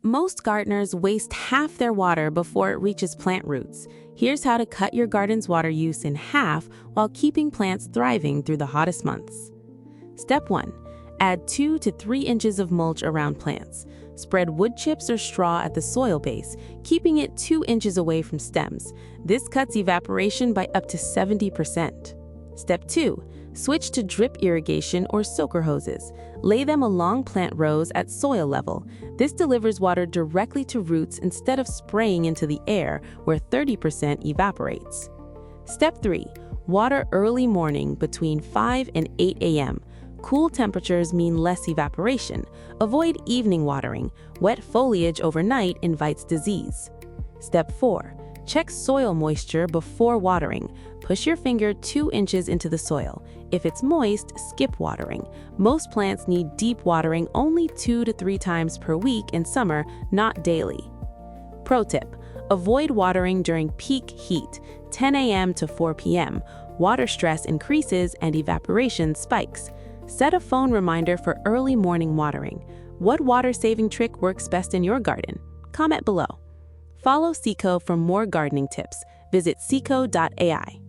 Most gardeners waste half their water before it reaches plant roots. Here's how to cut your garden's water use in half while keeping plants thriving through the hottest months. Step 1. Add 2 to 3 inches of mulch around plants. Spread wood chips or straw at the soil base, keeping it 2 inches away from stems. This cuts evaporation by up to 70%. Step 2. Switch to drip irrigation or soaker hoses. Lay them along plant rows at soil level. This delivers water directly to roots instead of spraying into the air, where 30% evaporates. Step 3. Water early morning between 5 and 8 a.m. Cool temperatures mean less evaporation. Avoid evening watering. Wet foliage overnight invites disease. Step 4. Check soil moisture before watering. Push your finger 2 inches into the soil. If it's moist, skip watering. Most plants need deep watering only 2 to 3 times per week in summer, not daily. Pro tip: avoid watering during peak heat, 10 a.m. to 4 p.m. Water stress increases and evaporation spikes. Set a phone reminder for early morning watering. What water-saving trick works best in your garden? Comment below. Follow Sikho for more gardening tips. Visit Sikho.ai.